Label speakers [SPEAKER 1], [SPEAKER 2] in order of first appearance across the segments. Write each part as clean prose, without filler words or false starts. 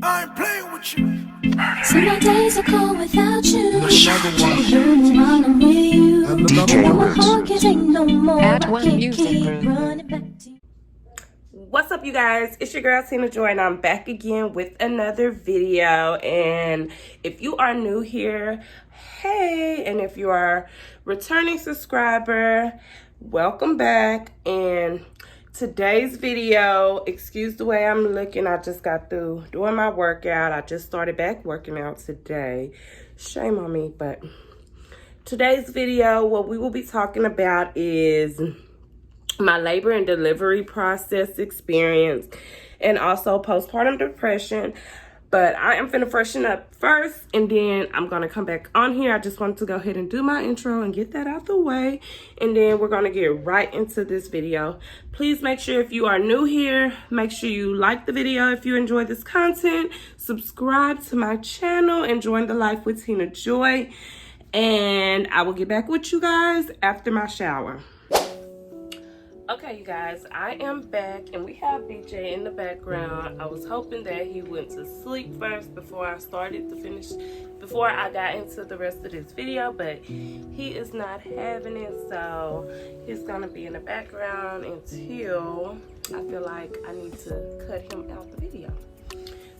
[SPEAKER 1] I ain't playing with you.
[SPEAKER 2] So my days are cold without you.
[SPEAKER 1] Another
[SPEAKER 2] While I'm with you.
[SPEAKER 1] DJ
[SPEAKER 2] My heart can't take no more.
[SPEAKER 3] At
[SPEAKER 2] I
[SPEAKER 3] One
[SPEAKER 2] can't
[SPEAKER 3] Music
[SPEAKER 2] keep
[SPEAKER 3] Group.
[SPEAKER 2] running back to you.
[SPEAKER 4] What's up, you guys? It's your girl Tina Joy, and I'm back again with another video. And if you are new here, hey, and if you are returning subscriber, welcome back. And today's video, excuse the way I'm looking, I just got through doing my workout. I just started back working out today. Shame on me, but today's video, what we will be talking about is my labor and delivery process experience and also postpartum depression. But I am finna freshen up first, and then I'm gonna come back on here. I just wanted to go ahead and do my intro and get that out the way, and then we're gonna get right into this video. Please make sure, if you are new here, make sure you like the video if you enjoy this content, subscribe to my channel, and join the Life with Tina Joy. And I will get back with you guys after my shower. Okay, you guys, I am back, and we have BJ in the background. I was hoping that he went to sleep first before I got into the rest of this video, but he is not having it, so he's gonna be in the background until I feel like I need to cut him out the video.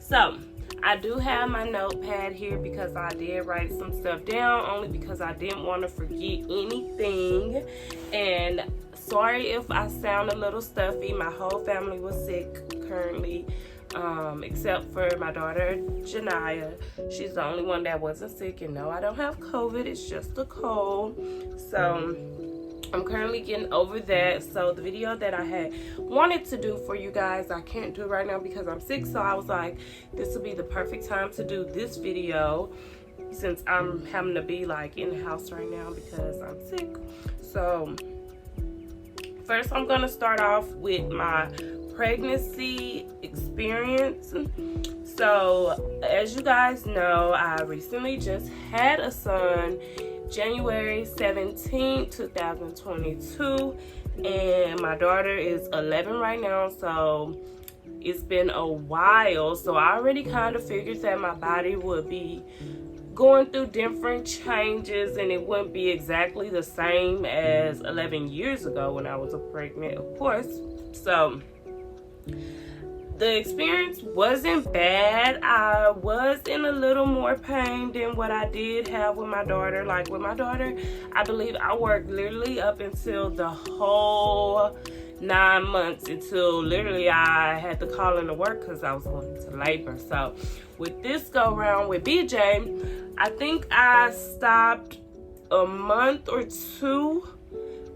[SPEAKER 4] So I do have my notepad here because I did write some stuff down, only because I didn't want to forget anything. And sorry if I sound a little stuffy. My whole family was sick currently, except for my daughter Janiyah. She's the only one that wasn't sick. And no, I don't have COVID. It's just a cold. So I'm currently getting over that. So the video that I had wanted to do for you guys, I can't do right now because I'm sick. So I was like, this would be the perfect time to do this video since I'm having to be like in the house right now because I'm sick. So first, I'm gonna start off with my pregnancy experience. So as you guys know, I recently just had a son, January 17, 2022, and my daughter is 11 right now, so it's been a while. So I already kind of figured that my body would be going through different changes, and it wouldn't be exactly the same as 11 years ago when I was pregnant, of course. So the experience wasn't bad. I was in a little more pain than what I did have with my daughter. Like with my daughter, I believe I worked literally up until the whole 9 months, until literally I had to call into work because I was going into labor. So with this go around with BJ, I think I stopped a month or two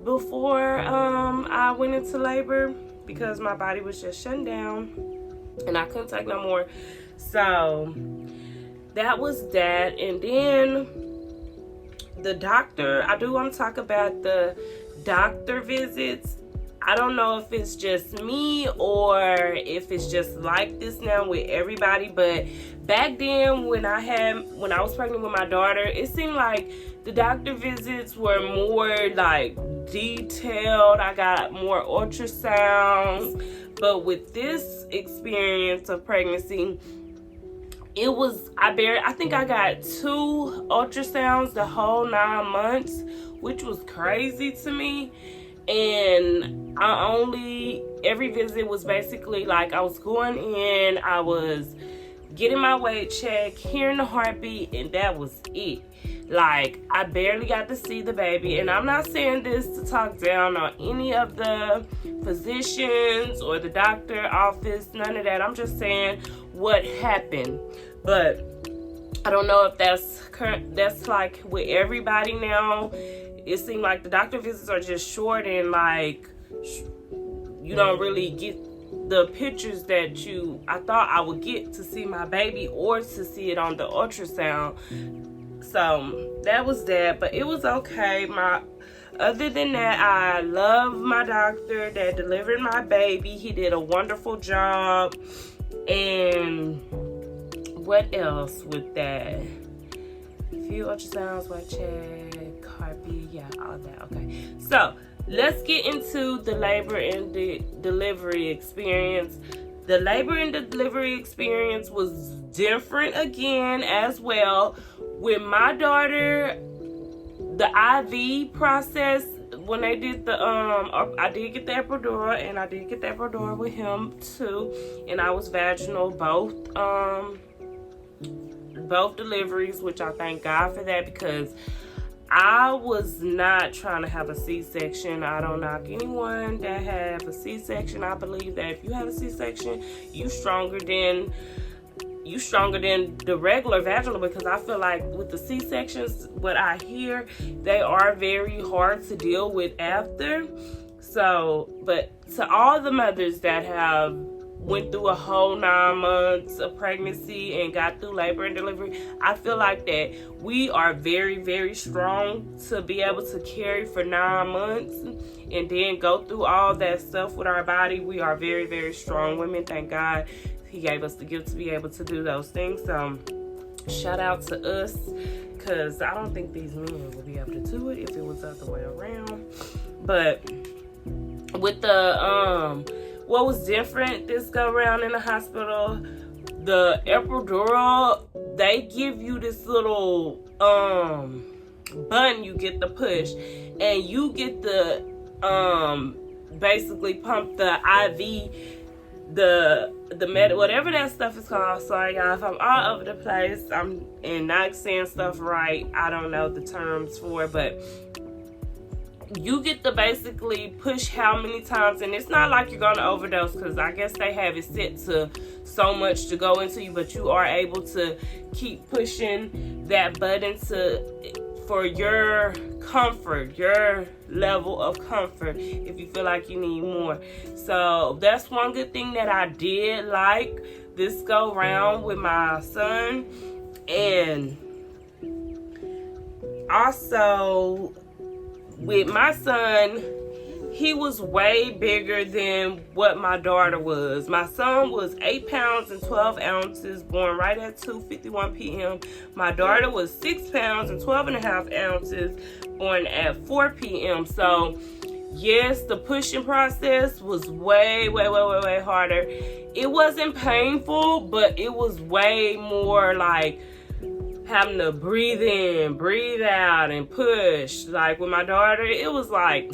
[SPEAKER 4] before I went into labor because my body was just shutting down and I couldn't take no more. So that was that. And then the doctor, I do want to talk about the doctor visits. I don't know if it's just me or if it's just like this now with everybody, but back then when I was pregnant with my daughter, it seemed like the doctor visits were more like detailed. I got more ultrasounds, but with this experience of pregnancy, it was, I think I got 2 ultrasounds the whole 9 months, which was crazy to me. And every visit was basically like I was going in, I was getting my weight checked, hearing the heartbeat, and that was it. Like, I barely got to see the baby. And I'm not saying this to talk down on any of the physicians or the doctor office, none of that. I'm just saying what happened. But I don't know if that's like with everybody now. It seemed like the doctor visits are just short, and like you don't really get the pictures that I thought I would get to see my baby or to see it on the ultrasound. So that was that, but it was okay. Other than that, I love my doctor that delivered my baby. He did a wonderful job. And what else with that? A few ultrasounds, weight check, heartbeat, yeah, all that. Okay, so let's get into the labor and the delivery experience. The labor and delivery experience was different again as well. With my daughter, the IV process, when they did the I did get the epidural, and I did get the epidural with him too, and I was vaginal both deliveries, which I thank God for that, because I was not trying to have a C-section. I don't knock anyone that have a C-section. I believe that if you have a C-section, you stronger than the regular vaginal, because I feel like with the C-sections, what I hear, they are very hard to deal with after. So, but to all the mothers that have went through a whole 9 months of pregnancy and got through labor and delivery, I feel like that we are very, very strong to be able to carry for 9 months and then go through all that stuff with our body. We are very, very strong women. Thank God he gave us the gift to be able to do those things. So shout out to us, because I don't think these men would be able to do it if it was the other way around. But with the what was different this go around in the hospital, the epidural, they give you this little button you get to push, and you get the basically pump the IV, the whatever that stuff is called. Sorry y'all if I'm all over the place, I'm not saying stuff right, I don't know the terms for it, but you get to basically push how many times, and it's not like you're gonna overdose, because I guess they have it set to so much to go into you, but you are able to keep pushing that button for your comfort, your level of comfort, if you feel like you need more. So that's one good thing that I did like this go round with my son. And also with my son, he was way bigger than what my daughter was. My son was 8 pounds and 12 ounces, born right at 2:51 p.m. My daughter was 6 pounds and 12 and a half ounces, born at 4 p.m. So yes, the pushing process was way harder. It wasn't painful, but it was way more like having to breathe in, breathe out, and push. Like with my daughter, it was like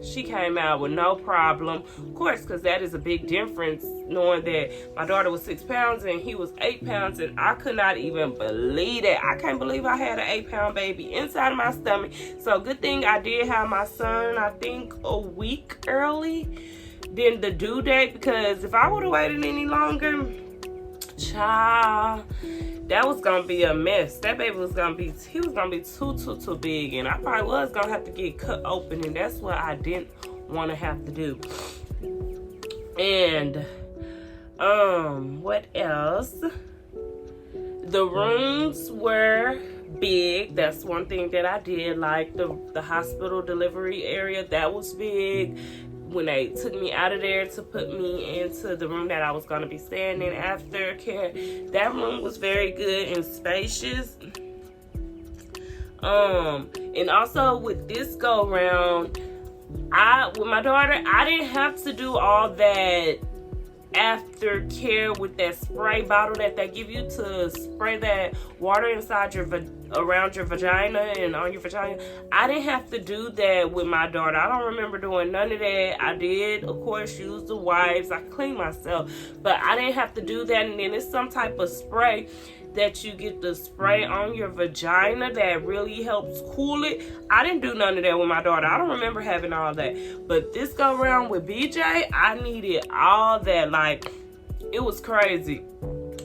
[SPEAKER 4] she came out with no problem. Of course, because that is a big difference, knowing that my daughter was 6 pounds and he was 8 pounds, and I could not even believe that. I can't believe I had an 8-pound baby inside of my stomach. So good thing I did have my son, I think, a week early than the due date, because if I would have waited any longer, child, that was gonna be a mess. That baby was gonna be, he was gonna be too big, and I probably was gonna have to get cut open, and that's what I didn't want to have to do. And what else? The rooms were big. That's one thing that I did like. The hospital delivery area, that was big. When they took me out of there to put me into the room that I was going to be staying in after care, that room was very good and spacious. And also with this go round, with my daughter, I didn't have to do all that after care with that spray bottle that they give you to spray that water inside around your vagina and on your vagina. I didn't have to do that with my daughter. I don't remember doing none of that. I did, of course, use the wipes. I cleaned myself, but I didn't have to do that. And then it's some type of spray that you get to spray on your vagina that really helps cool it. I didn't do none of that with my daughter. I don't remember having all that. But this go around with BJ, I needed all that. Like, it was crazy.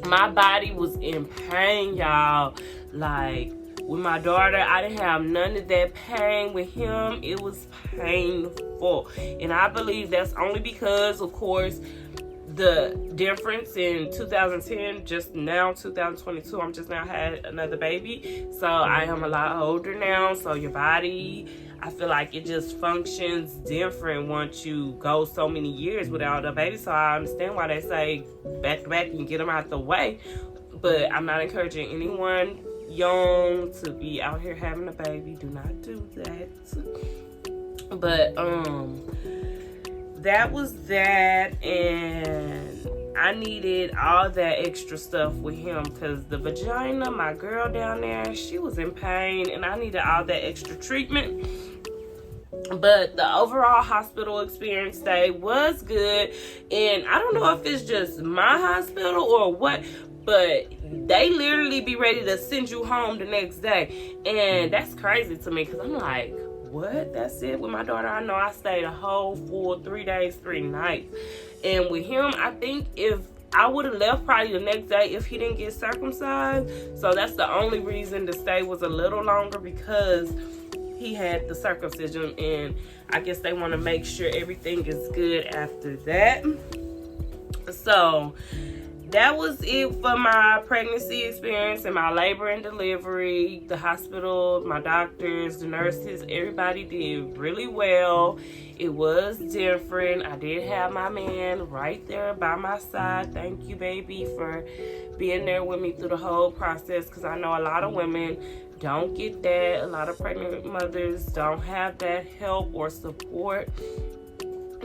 [SPEAKER 4] My body was in pain, y'all. Like, with my daughter, I didn't have none of that pain. With him, it was painful. And I believe that's only because, of course, the difference in 2010, just now 2022, I'm just now had another baby. So I am a lot older now. So your body, I feel like it just functions different once you go so many years without a baby. So I understand why they say back to back and get them out the way. But I'm not encouraging anyone young to be out here having a baby. Do not do that. But that was that. And I needed all that extra stuff with him because the vagina, my girl down there, she was in pain and I needed all that extra treatment. But the overall hospital experience stay was good. And I don't know if it's just my hospital or what, but they literally be ready to send you home the next day. And that's crazy to me because I'm like, what? That's it? With my daughter, I know I stayed a whole full 3 days, 3 nights. And with him, I think if I would have left probably the next day if he didn't get circumcised. So that's the only reason the stay was a little longer, because he had the circumcision, and I guess they want to make sure everything is good after that. So that was it for my pregnancy experience and my labor and delivery. The hospital, my doctors, the nurses, everybody did really well. It was different. I did have my man right there by my side. Thank you, baby, for being there with me through the whole process, because I know a lot of women don't get that. A lot of pregnant mothers don't have that help or support.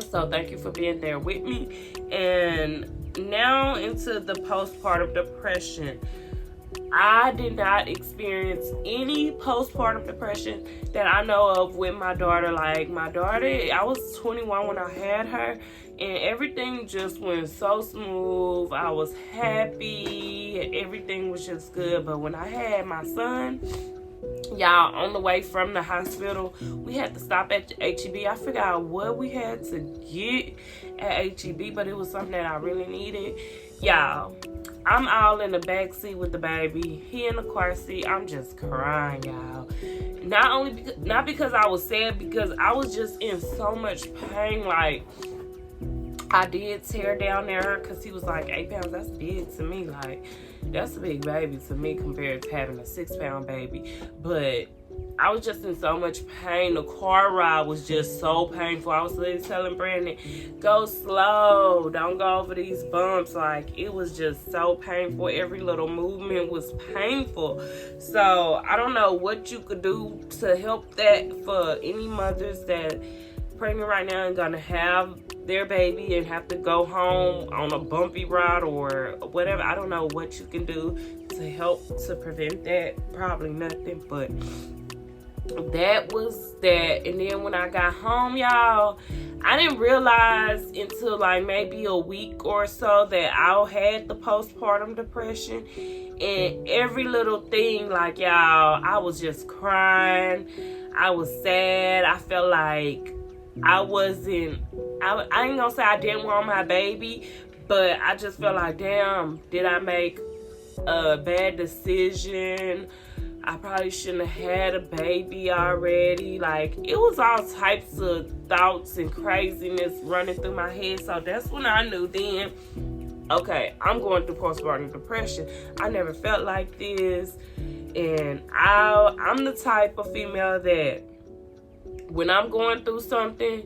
[SPEAKER 4] So thank you for being there with me. And now into the postpartum depression. I did not experience any postpartum depression that I know of with my daughter. Like, my daughter, I was 21 when I had her, and everything just went so smooth. I was happy. Everything was just good. But when I had my son, y'all, on the way from the hospital, we had to stop at HEB. I forgot what we had to get at HEB, but it was something that I really needed. Y'all, I'm all in the back seat with the baby. He in the car seat. I'm just crying, y'all. Not because I was sad, because I was just in so much pain. Like, I did tear down there because he was like 8 pounds. That's big to me. Like, that's a big baby to me compared to having a 6-pound baby. But I was just in so much pain. The car ride was just so painful. I was literally telling Brandon, go slow. Don't go over these bumps. Like, it was just so painful. Every little movement was painful. So I don't know what you could do to help that for any mothers that pregnant right now and gonna have their baby and have to go home on a bumpy ride or whatever. I don't know what you can do to help to prevent that. Probably nothing, but that was that. And then when I got home, y'all, I didn't realize until like maybe a week or so that I had the postpartum depression. And every little thing, like, y'all, I was just crying. I was sad. I felt like I ain't gonna say I didn't want my baby, but I just felt like, damn, did I make a bad decision? I probably shouldn't have had a baby already. Like, it was all types of thoughts and craziness running through my head. So that's when I knew then, okay, I'm going through postpartum depression. I never felt like this. And I'm the type of female that when I'm going through something,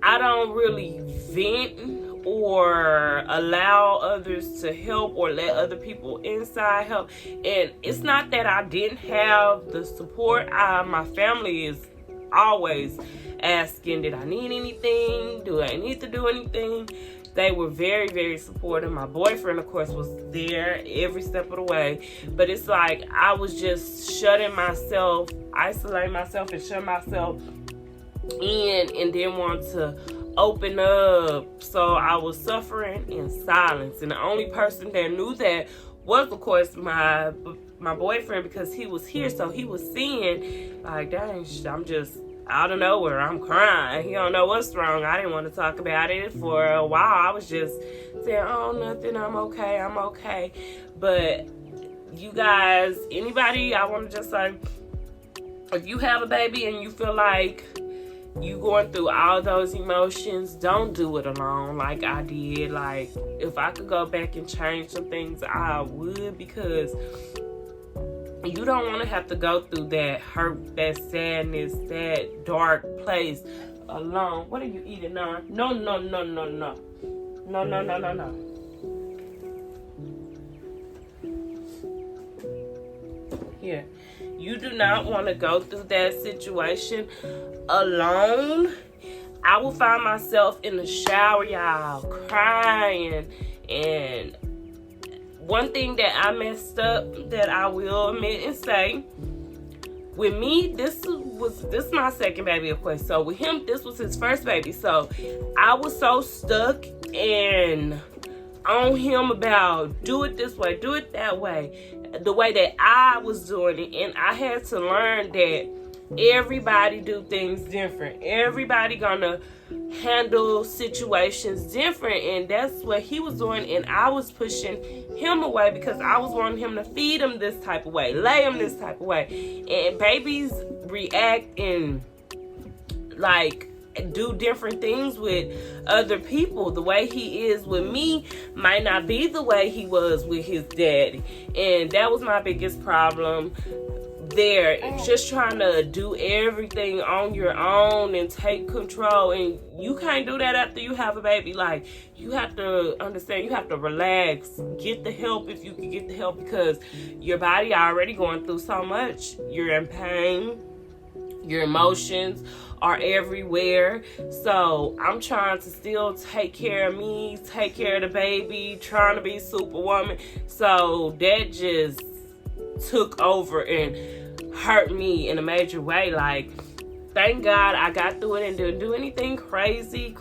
[SPEAKER 4] I don't really vent or allow others to help or let other people inside help. And it's not that I didn't have the support. My family is always asking, did I need anything? Do I need to do anything? They were very, very supportive. My boyfriend, of course, was there every step of the way. But it's like I was just shutting myself, isolating myself and shutting myself in, and didn't want to open up. So I was suffering in silence, and the only person that knew that was, of course, my boyfriend, because he was here. So he was seeing, like, dang, I'm just out of nowhere, I'm crying. He don't know what's wrong. I didn't want to talk about it for a while. I was just saying, oh, nothing, I'm okay. But you guys, anybody, I want to just say, if you have a baby and you feel like you going through all those emotions, don't do it alone like I did. Like, if I could go back and change some things, I would, because you don't want to have to go through that hurt, that sadness, that dark place alone. What are you eating now? No. Here. You do not want to go through that situation alone. I will find myself in the shower, y'all, crying And one thing that I messed up that I will admit and say, with me, this is my second baby, of course. So with him, this was his first baby. So I was so stuck and on him about do it this way, do it that way, the way that I was doing it. And I had to learn that everybody do things different. Everybody gonna handle situations different, and that's what he was doing. And I was pushing him away because I was wanting him to feed him this type of way, lay him this type of way. And babies react and like do different things with other people. The way he is with me might not be the way he was with his daddy, and that was my biggest problem there. Just trying to do everything on your own and take control, and you can't do that after you have a baby. Like, you have to understand, you have to relax, get the help if you can get the help, because your body already going through so much. You're in pain, your emotions are everywhere. So I'm trying to still take care of me, take care of the baby, trying to be superwoman. So that just took over and hurt me in a major way. Like, thank God I got through it and didn't do anything crazy,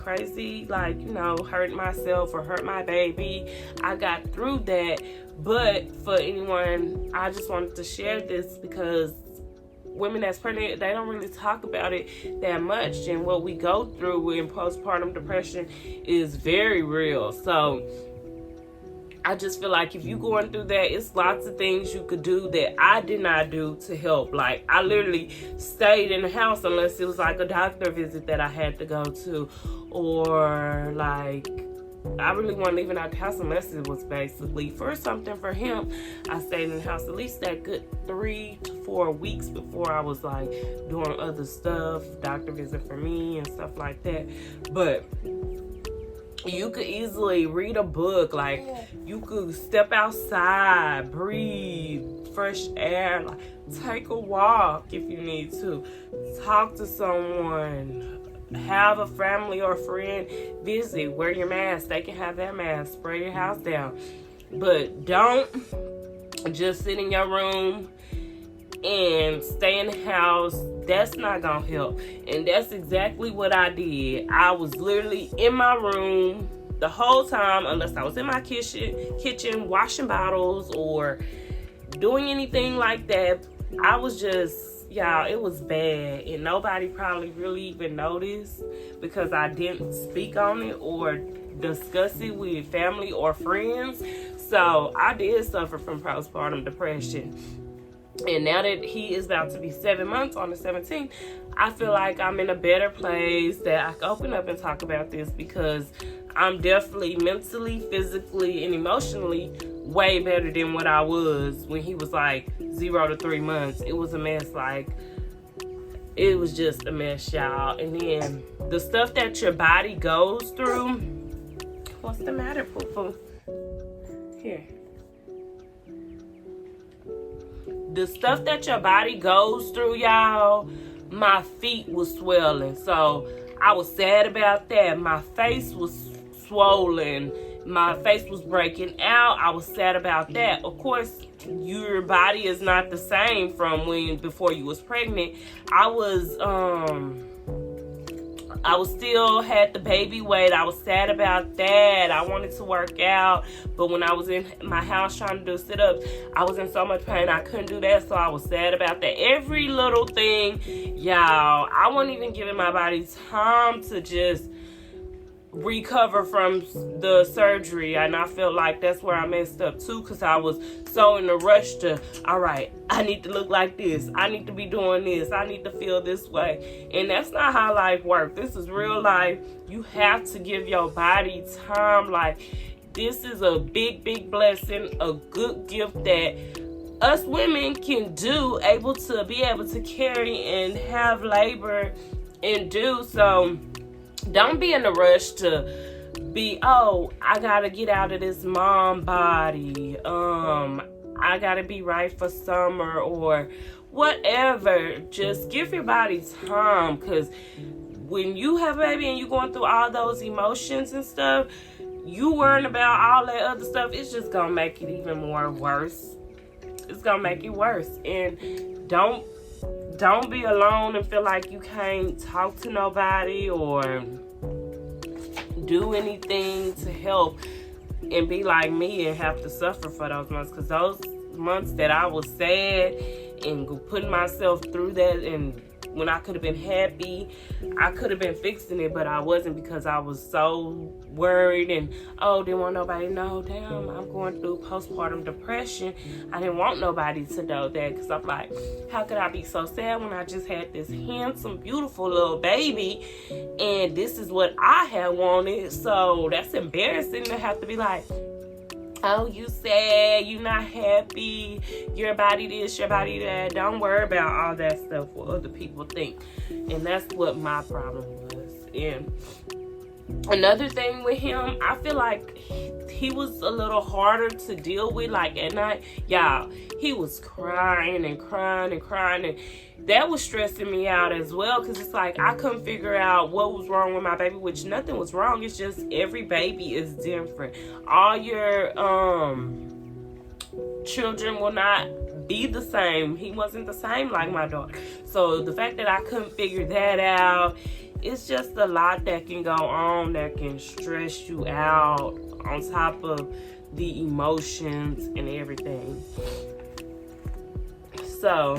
[SPEAKER 4] like, you know, hurt myself or hurt my baby. I got through that. But for anyone, I just wanted to share this because women that's pregnant, they don't really talk about it that much, and what we go through in postpartum depression is very real. So I just feel like if you're going through that, it's lots of things you could do that I did not do to help. Like, I literally stayed in the house unless it was like a doctor visit that I had to go to, or like I really wasn't leaving out the house unless it was basically for something for him. I stayed in the house at least that good 3 to 4 weeks before I was like doing other stuff, doctor visit for me and stuff like that. But you could easily read a book, like you could step outside, breathe fresh air, like take a walk if you need to, talk to someone, have a family or friend visit, wear your mask, they can have their mask, spray your house down. But don't just sit in your room and stay in the house. That's not gonna help. And that's exactly what I did. I was literally in my room the whole time, unless I was in my kitchen washing bottles or doing anything like that. I was just, y'all, it was bad, and nobody probably really even noticed because I didn't speak on it or discuss it with family or friends. So I did suffer from postpartum depression. And now that he is about to be 7 months on the 17th, I feel like I'm in a better place that I can open up and talk about this, because I'm definitely mentally, physically, and emotionally way better than what I was when he was like 0 to 3 months. It was a mess. Like, it was just a mess, y'all. And then the stuff that your body goes through. What's the matter, Poo-Poo? Here. The stuff that your body goes through, y'all, my feet was swelling. So I was sad about that. My face was swollen. My face was breaking out. I was sad about that. Of course, your body is not the same from before you was pregnant. I still had the baby weight. I was sad about that. I wanted to work out, but when I was in my house trying to do sit-ups, I was in so much pain I couldn't do that, so I was sad about that. Every little thing, y'all, I wasn't even giving my body time to just recover from the surgery, and I felt like that's where I messed up too, because I was so in a rush to, all right, I need to look like this, I need to be doing this, I need to feel this way. And that's not how life works. This is real life. You have to give your body time. Like, this is a big blessing, a good gift that us women can do, be able to carry and have labor and do. So don't be in a rush to be, oh, I gotta get out of this mom body. I gotta be right for summer or whatever. Just give your body time, because when you have a baby and you're going through all those emotions and stuff, you worrying about all that other stuff, it's just gonna make it even more worse. It's gonna make it worse. And don't be alone and feel like you can't talk to nobody or do anything to help and be like me and have to suffer for those months. Because those months that I was sad and putting myself through that, and when I could have been happy, I could have been fixing it, but I wasn't, because I was so worried and didn't want nobody to know. Damn, I'm going through postpartum depression. I didn't want nobody to know that, because I'm like, how could I be so sad when I just had this handsome, beautiful little baby, and this is what I had wanted? So that's embarrassing to have to be like, oh, you sad, you not happy, your body this, your body that. Don't worry about all that stuff what other people think. And that's what my problem was. And another thing with him, I feel like he was a little harder to deal with. Like at night, y'all, he was crying and crying and crying, and that was stressing me out as well, because it's like I couldn't figure out what was wrong with my baby, which nothing was wrong. It's just every baby is different. All your children will not be the same. He wasn't the same like my daughter. So the fact that I couldn't figure that out, it's just a lot that can go on that can stress you out, on top of the emotions and everything. So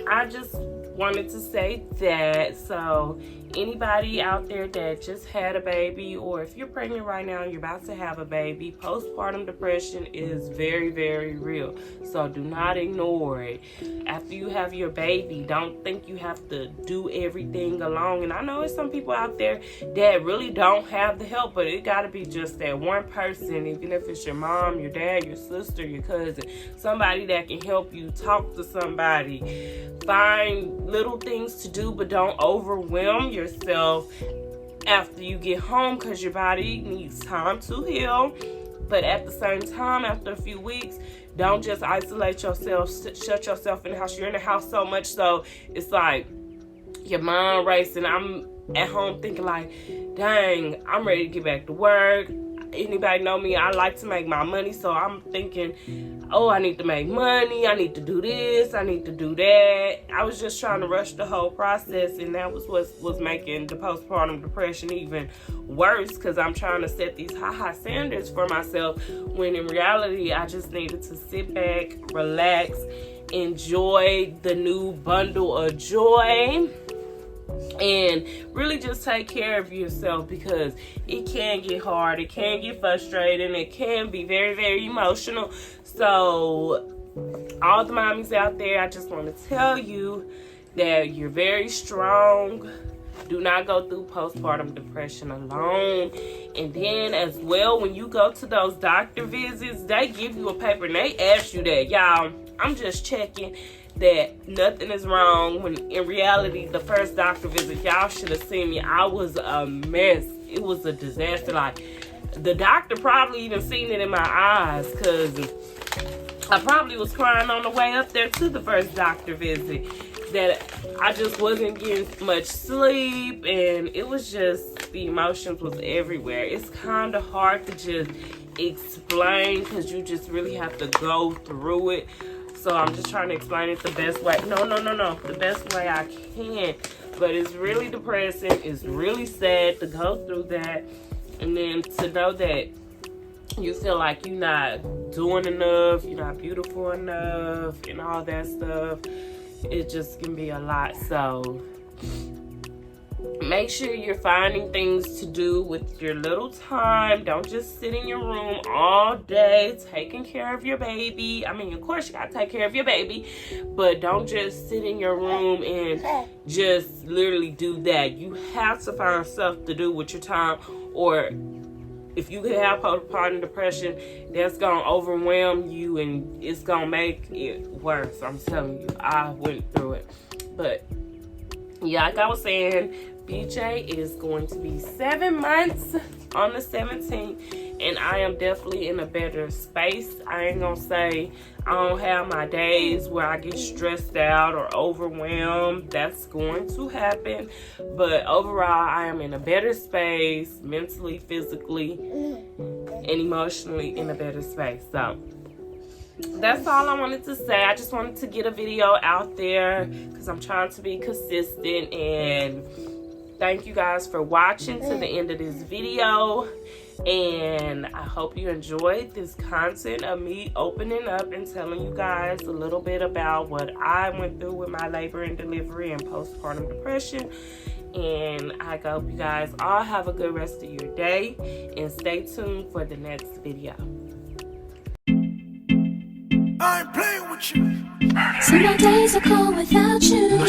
[SPEAKER 4] I just wanted to say that. So anybody out there that just had a baby, or if you're pregnant right now and you're about to have a baby, postpartum depression is very, very real. So do not ignore it. After you have your baby, don't think you have to do everything alone. And I know there's some people out there that really don't have the help, but it got to be just that one person, even if it's your mom, your dad, your sister, your cousin, somebody that can help you. Talk to somebody. Find little things to do, but don't overwhelm yourself after you get home, because your body needs time to heal. But at the same time, after a few weeks, don't just isolate yourself, shut yourself in the house. You're in the house so much so it's like your mind racing. I'm at home thinking like, dang, I'm ready to get back to work. Anybody know me? I like to make my money, so I'm thinking, oh, I need to make money, I need to do this, I need to do that. I was just trying to rush the whole process, and that was what was making the postpartum depression even worse, because I'm trying to set these high standards for myself, when in reality I just needed to sit back, relax, enjoy the new bundle of joy, and really just take care of yourself, because it can get hard, it can get frustrating, it can be very, very emotional. So all the mommies out there, I just want to tell you that you're very strong. Do not go through postpartum depression alone. And then as well, when you go to those doctor visits, they give you a paper and they ask you that. Y'all, I'm just checking that nothing is wrong, when in reality the first doctor visit, y'all should have seen me. I was a mess. It was a disaster. Like, the doctor probably even seen it in my eyes, because I probably was crying on the way up there to the first doctor visit, that I just wasn't getting much sleep, and it was just, the emotions was everywhere. It's kind of hard to just explain, because you just really have to go through it. So I'm just trying to explain it the best way. No. The best way I can. But it's really depressing. It's really sad to go through that. And then to know that you feel like you're not doing enough, you're not beautiful enough, and all that stuff. It just can be a lot. So make sure you're finding things to do with your little time. Don't just sit in your room all day taking care of your baby. I mean, of course you gotta take care of your baby, but don't just sit in your room and just literally do that. You have to find stuff to do with your time, or if you have postpartum depression, that's gonna overwhelm you and it's gonna make it worse. I'm telling you, I went through it. But yeah, like I was saying, BJ is going to be 7 months on the 17th. and I am definitely in a better space. I ain't gonna say I don't have my days where I get stressed out or overwhelmed. That's going to happen, but overall I am in a better space, mentally, physically, and emotionally in a better space. So that's all I wanted to say. I just wanted to get a video out there because I'm trying to be consistent, and thank you guys for watching to the end of this video, and I hope you enjoyed this content of me opening up and telling you guys a little bit about what I went through with my labor and delivery and postpartum depression. And I hope you guys all have a good rest of your day, and stay tuned for the next video.
[SPEAKER 1] I ain't playing with you.
[SPEAKER 2] So my days are cold without you.